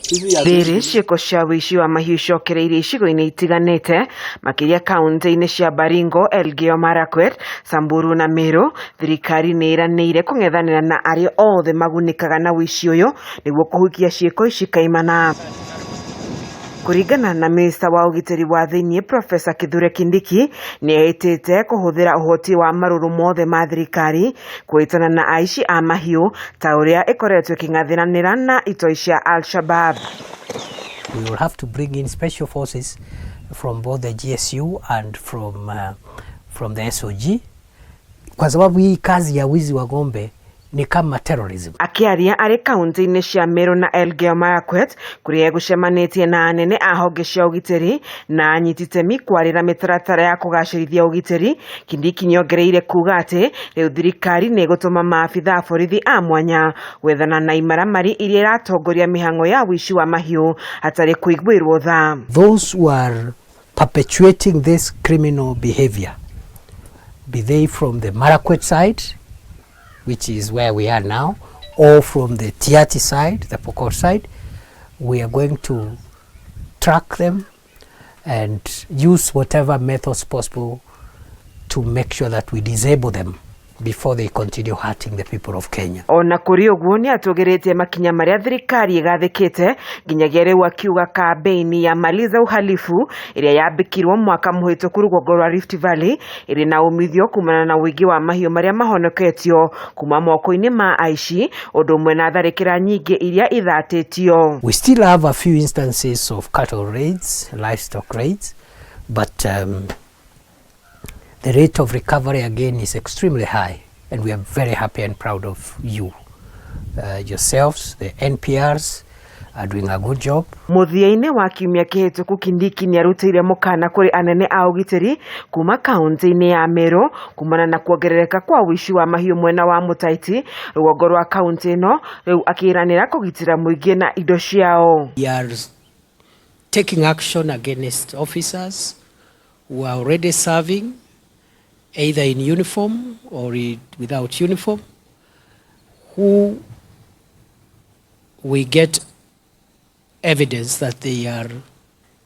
Rĩrĩ ciĩko cia wĩici wa mahiũ icokereirie icigo-inĩ itiganĩte makĩria kaunti-inĩ cia Baringo, Elgeyo Marakwet, Samburu na Meru. Thirikari nĩ ĩranĩire kũng'ethanĩra na arĩa othe magunĩkaga na wĩici ũyũ nĩguo kũhukia ciĩko ici kaimana. Kuringana na Minista wa Ugitiri wa THIINI Profesa Kindiki nĩ ehĩtĩte kũhũthĩra ũhoti wa marũrũ mothe ma thirikari kwĩtana na aici a mahiũ ta ũrĩa ĩkoretwo ĩkĩng'ethanĩra na itoi cia SHABAAB. We will have to bring in special forces from both the GSU and from the SOG kwa sababu hii kazi ya wizi wa ng'ombe ni kama terrorism. AKIARIA arĩ kaunti-inĩ cia Meru na Elgeyo Marakwet kũrĩa gũcemanĩtie na anene a honge cia ugitiri na anyiti itemi kwarĩra mĩtaratara ya kũgacĩrithia ugitiri. Kindiki nĩongereire kuuga atĩ rĩu thirikari nĩ gũtũma maabithaa borithi a mwanya gwethana na imaramari iria iratongoria mĩhang'o ya wici wa mahiũ hatarĩ kũiguĩrwo tha. Those who are perpetuating this criminal behavior, be they from the Marakwet side, which is where we are now, or from the THIINI side, the Pokot side, we are going to track them and use whatever methods possible to make sure that we disable them before they continue hurting the people of Kenya. Ona kuri uguo ni atugeretie makinya maria thirikari igathikite nginyagia riu akiuga kampeni ya maliza uhalifu iria yambikirwo mwaka muhituku rũgongo rwa Rift Valley iri na umithio kumana na wigi wa mahiũ maria mahonoketio kuma moko-ini ma aici ũndũ ũmwe na tharĩkĩra nyingĩ iria ithatĩtio. We still have a few instances of cattle raids, livestock raids, but the rate of recovery again is extremely high, and we are very happy and proud of you. Yourselves, the NPRs, are doing a good job. Muthia-inĩ wa kiumia kĩhĩtũku Kindiki nĩ arutĩire mũkana kũrĩ anene a ugitiri kuma kaunti-inĩ ya Meru kumana na kuongerereka kwa wici wa mahiũ mwena wa Mutaiti rũgongo rwa kaunti ĩno, rĩu akĩranĩra kũgitĩra mũingĩ na indo ciao. We are taking action against officers who are already serving either in uniform or without uniform, who we get evidence that they are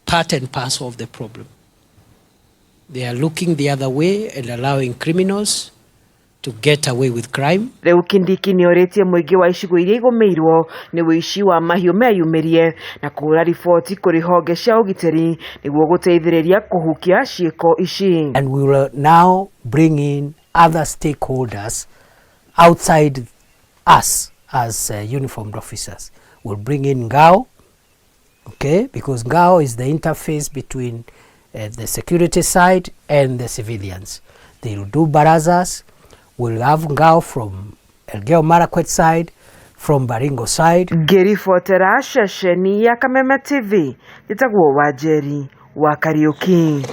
part and parcel of the problem. They are looking the other way and allowing criminals to get away with crime. Rĩu Kindiki nĩ orĩtie mũingĩ wa icigo iria igũmĩirwo nĩ wĩici wa mahiũ meyumĩrie na kũhũra riboti kũrĩ honge cia ũgitĩri nĩguo gũteithĩrĩria kũhukia ciĩko ici. And we will now bring in other stakeholders outside us as uniformed officers. We'll bring in GAO, okay, because GAO is the interface between the security side and the civilians. They will do barazas. We'll have GAO from Elgeyo Marakwet side, from Baringo side. Ngĩribotera ceceni ya Kameme TV, njĩtagwo Wanjeri wa Kariuki.